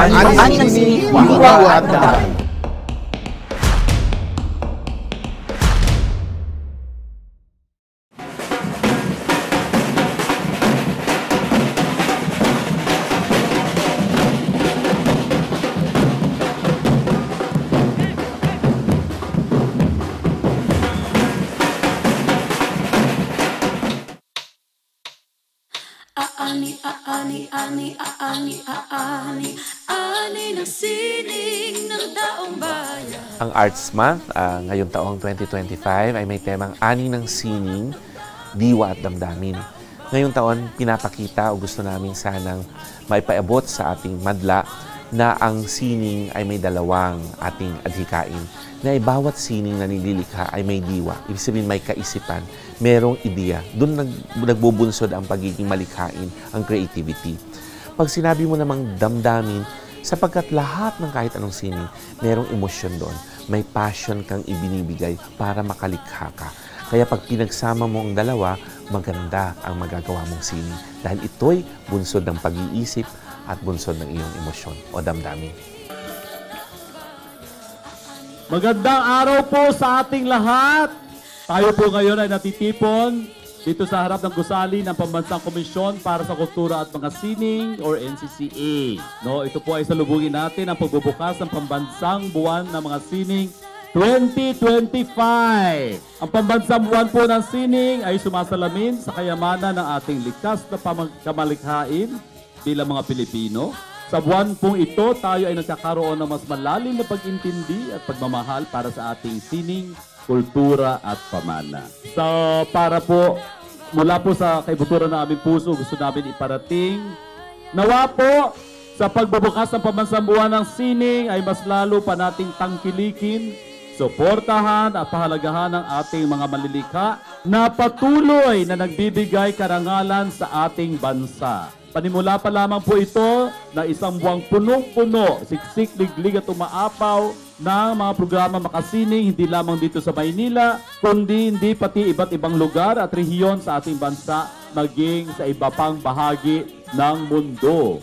Ani ng sining, diwa at damdamin. Ani ng sining ng taong bayan. Ang Arts Month ngayong taong 2025 ay may temang Ani ng Sining, Diwa at Damdamin. Ngayong taon, pinapakita o gusto namin sanang maipaabot sa ating madla na ang sining ay may dalawang ating adhikain. Na bawat sining na nililikha ay may diwa. Ibig sabihin may kaisipan, merong ideya. Doon nagbubunsod ang pagiging malikhain, ang creativity. Pag sinabi mo namang damdamin, sapagkat lahat ng kahit anong sining, merong emosyon doon. May passion kang ibinibigay para makalikha ka. Kaya pag pinagsama mo ang dalawa, maganda ang magagawa mong sining. Dahil ito'y bunsod ng pag-iisip at bunsod ng iyong emosyon o damdamin. Magandang araw po sa ating lahat. Tayo po ngayon ay natitipon dito sa harap ng gusali ng Pambansang Komisyon para sa Kultura at Mga Sining or NCCA. No, ito po ay salubungin natin ang pagbubukas ng Pambansang Buwan ng Mga Sining 2025. Ang Pambansang Buwan po ng Sining ay sumasalamin sa kayamanan ng ating likas na kamalikhain bilang mga Pilipino. Sa buwan pong ito, tayo ay nagkakaroon ng mas malalim na pag-intindi at pagmamahal para sa ating sining, kultura at pamana. So, para po, mula po sa kaibuturan ng aming puso, gusto namin iparating. Nawa po, sa pagbubukas ng Pambansang Buwan ng Sining ay mas lalo pa nating tangkilikin, suportahan at pahalagahan ng ating mga malilikha na patuloy na nagbibigay karangalan sa ating bansa. Panimula pa lamang po ito na isang buwang punong-puno, siksik, liglig at umaapaw ng mga programa makasining hindi lamang dito sa Maynila, kundi hindi pati iba't ibang lugar at rehiyon sa ating bansa, maging sa iba pang bahagi ng mundo.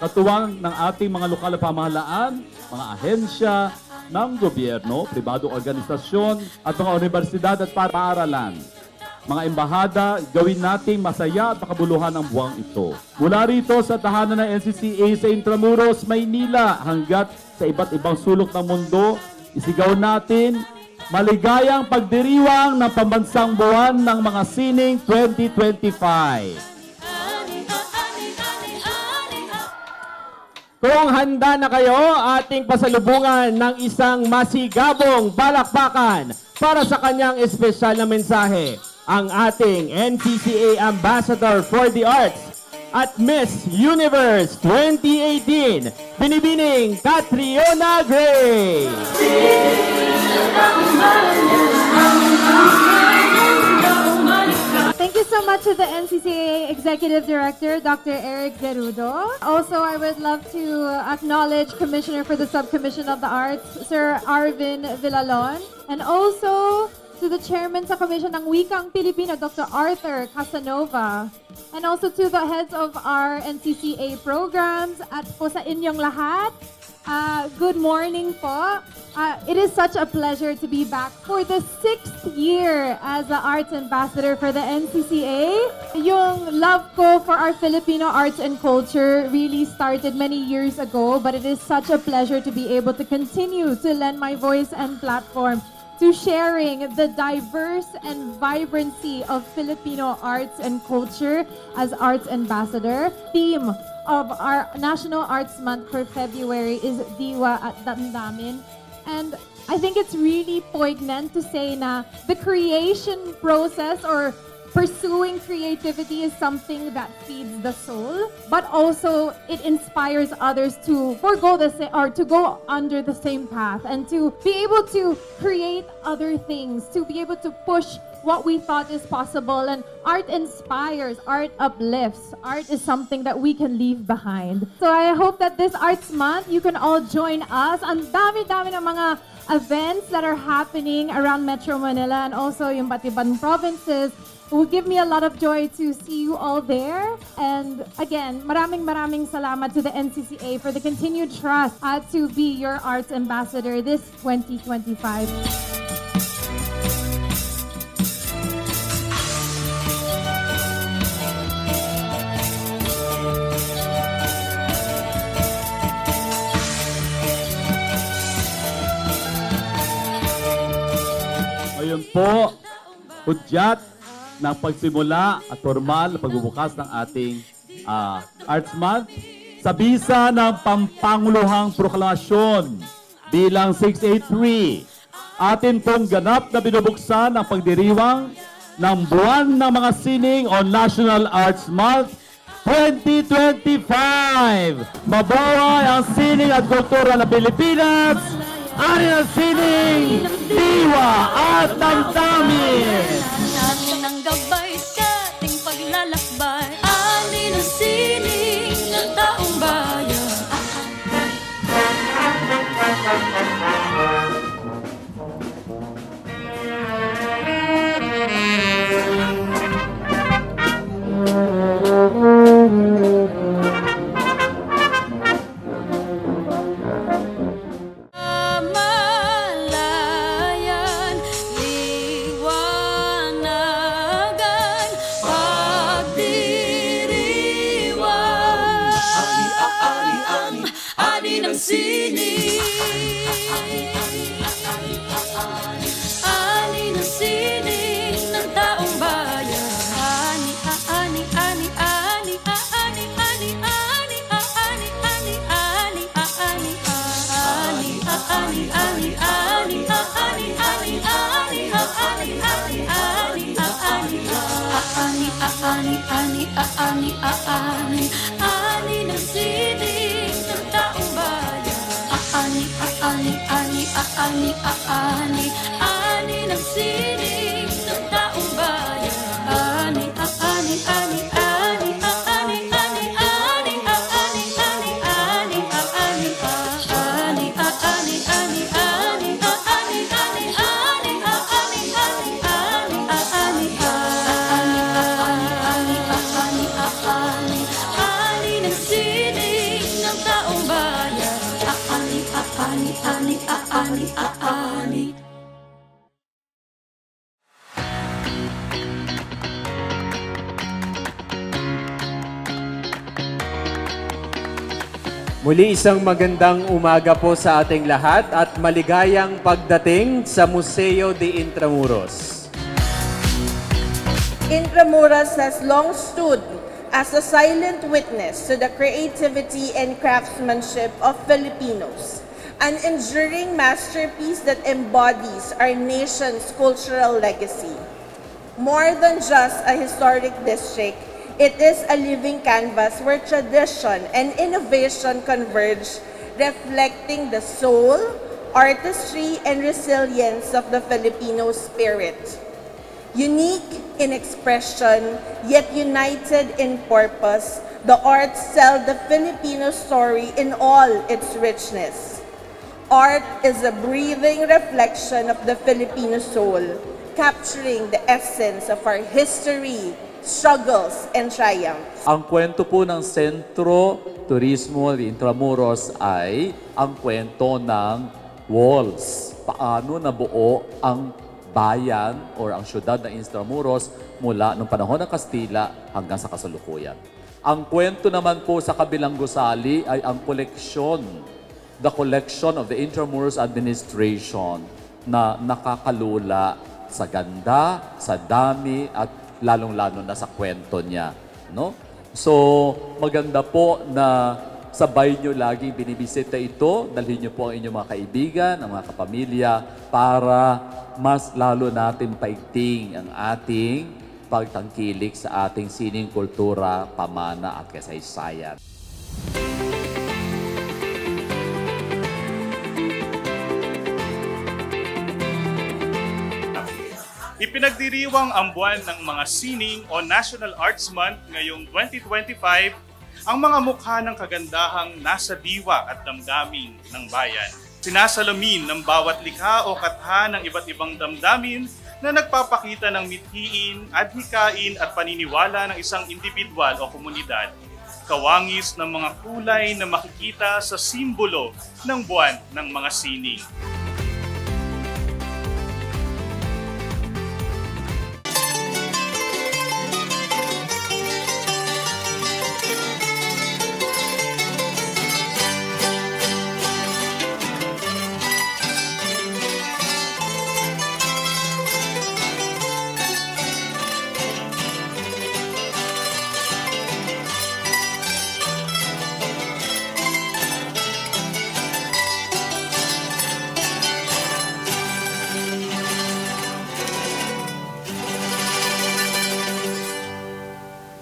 Katuwang ng ating mga lokal na pamahalaan, mga ahensya ng gobyerno, pribadong organisasyon at mga universidad at paaralan. Mga embahada, gawin nating masaya at makabuluhan ang buwang ito. Mula rito sa tahanan ng NCCA sa Intramuros, Maynila, hanggat sa iba't ibang sulok ng mundo, isigaw natin maligayang pagdiriwang ng Pambansang Buwan ng Mga Sining 2025. Kung handa na kayo, ating pasalubungan ng isang masigabong balakbakan para sa kanyang espesyal na mensahe. Ang ating NCCA Ambassador for the Arts at Miss Universe 2018, Binibining Catriona Gray. Thank you so much to the NCCA Executive Director, Dr. Eric Gerudo. Also, I would love to acknowledge Commissioner for the Subcommission of the Arts, Sir Arvin Villalon, and also to the Chairman sa Commission ng Wikang Pilipino, Dr. Arthur Casanova, and also to the heads of our NCCA programs at po sa inyong lahat. Good morning po. It is such a pleasure to be back for the 6th year as the Arts Ambassador for the NCCA. Yung love ko for our Filipino arts and culture really started many years ago, but it is such a pleasure to be able to continue to lend my voice and platform to sharing the diverse and vibrancy of Filipino arts and culture as Arts Ambassador. Theme of our National Arts Month for February is Diwa at Damdamin. And I think it's really poignant to say na the creation process or pursuing creativity is something that feeds the soul, but also it inspires others to forgo or to go under the same path and to be able to create other things, to be able to push what we thought is possible. And art inspires, art uplifts, art is something that we can leave behind. So I hope that this Arts Month, you can all join us. Ang dami-dami ng mga events that are happening around Metro Manila and also yung iba't ibang provinces. It will give me a lot of joy to see you all there. And again, maraming salamat to the NCCA for the continued trust to be your arts ambassador this 2025. Ngayon po, hudyat ng pagsimula at formal na pagbubukas ng ating Arts Month sa bisa ng Pampanguluhang Proklamasyon bilang 683. Atin pong ganap na binubuksan ang pagdiriwang ng Buwan ng Mga Sining o National Arts Month 2025. Mabuhay ang sining at kultura ng Pilipinas! Ani ang sining, diwa at damdamin! Namin ang gabay sa ating paglalakbay. Ani ng sining ng taong bayan. Ani ng sining ng taong bayan. Ani ng sining ng taong bayan. Ani ng sining ng taong bayan. Ani. Muli isang magandang umaga po sa ating lahat at maligayang pagdating sa Museo de Intramuros. Intramuros has long stood as a silent witness to the creativity and craftsmanship of Filipinos, an enduring masterpiece that embodies our nation's cultural legacy. More than just a historic district, it is a living canvas where tradition and innovation converge, reflecting the soul, artistry, and resilience of the Filipino spirit. Unique in expression, yet united in purpose, the arts tell the Filipino story in all its richness. Art is a breathing reflection of the Filipino soul, capturing the essence of our history, struggles, and triumphs. Ang kwento po ng Sentro Turismo de Intramuros ay ang kwento ng walls. Paano nabuo ang bayan or ang syudad ng Intramuros mula noong panahon ng Kastila hanggang sa kasalukuyan. Ang kwento naman po sa kabilang gusali ay ang koleksyon, the collection of the Intramuros Administration na nakakalula sa ganda, sa dami at lalong-lalo na sa kwento niya, no? So, maganda po na sabay nyo laging binibisita ito, dalhin nyo po ang inyong mga kaibigan, ang mga kapamilya, para mas lalo natin paigting ang ating pagtangkilik sa ating sining kultura, pamana at kasaysayan. Ipinagdiriwang ang buwan ng mga sining o National Arts Month ngayong 2025 ang mga mukha ng kagandahang nasa diwa at damdamin ng bayan. Sinasalamin ng bawat likha o katha ng iba't ibang damdamin na nagpapakita ng mithiin, adhikain at paniniwala ng isang individual o komunidad. Kawangis ng mga kulay na makikita sa simbolo ng buwan ng mga sining.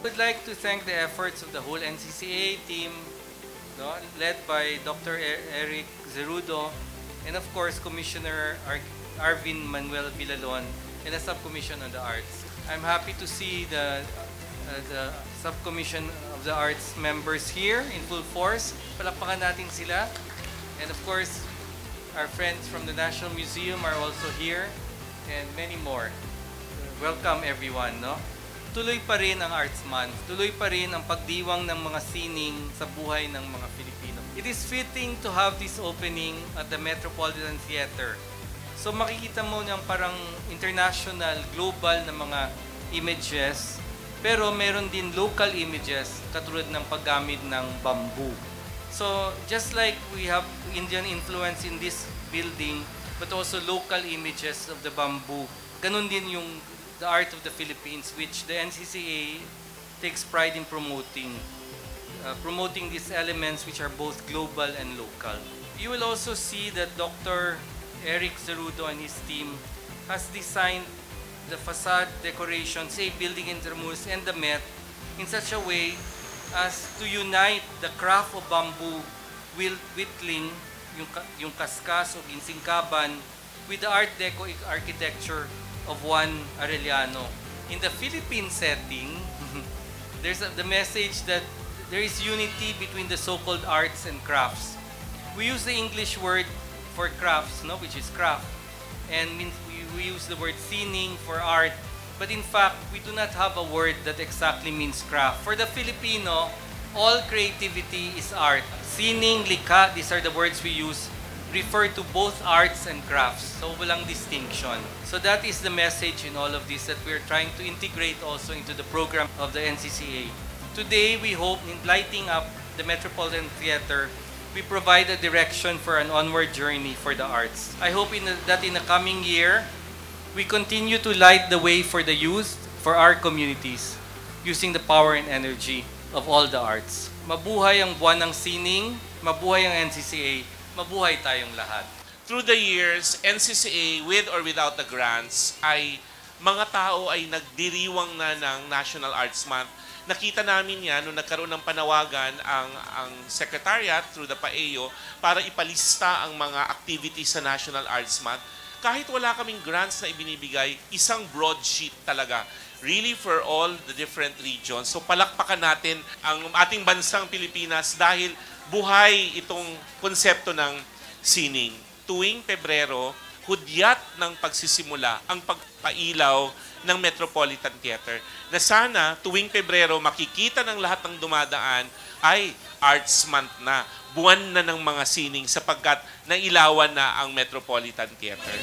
I would like to thank the efforts of the whole NCCA team, led by Dr. Eric Zerudo, and of course Commissioner Arvin Manuel Villalon, and the Subcommission on the Arts. I'm happy to see the Subcommission of the Arts members here in full force. Palakpakan natin sila. And of course, our friends from the National Museum are also here, and many more. Welcome everyone, no? Tuloy pa rin ang Arts Month. Tuloy pa rin ang pagdiwang ng mga sining sa buhay ng mga Filipino. It is fitting to have this opening at the Metropolitan Theater. So makikita mo niyang parang international, global na mga images, pero meron din local images katulad ng paggamit ng bamboo. So just like we have Indian influence in this building, but also local images of the bamboo, ganun din yung the art of the Philippines, which the NCCA takes pride in promoting these elements which are both global and local. You will also see that Dr. Eric Zerudo and his team has designed the facade decorations, say Building Intramuros and the Met, in such a way as to unite the craft of bamboo whittling, yung kaskas o ginsingkaban, with the Art Deco architecture of Juan Arellano. In the Philippine setting, there's the message that there is unity between the so-called arts and crafts. We use the English word for crafts, which is craft, and we use the word sining for art, but in fact, we do not have a word that exactly means craft. For the Filipino, all creativity is art. Sining, likha, these are the words we use, refer to both arts and crafts. So walang distinction. So that is the message in all of this that we're trying to integrate also into the program of the NCCA. Today, we hope in lighting up the Metropolitan Theater, we provide a direction for an onward journey for the arts. I hope that in the coming year, we continue to light the way for the youth, for our communities, using the power and energy of all the arts. Mabuhay ang buwan ng sining, mabuhay ang NCCA, mabuhay tayong lahat. Through the years, NCCA, with or without the grants, ay mga tao ay nagdiriwang na ng National Arts Month. Nakita namin yan nung nagkaroon ng panawagan ang Secretariat through the PAEO para ipalista ang mga activities sa National Arts Month. Kahit wala kaming grants na ibinibigay, isang broadsheet talaga, really for all the different regions. So palakpakan natin ang ating bansang Pilipinas dahil buhay itong konsepto ng sining. Tuwing Pebrero, hudyat ng pagsisimula ang pagpailaw ng Metropolitan Theater na sana tuwing Pebrero makikita ng lahat ng dumadaan ay Arts Month na, buwan na ng mga sining sapagkat nailawan na ang Metropolitan Theater.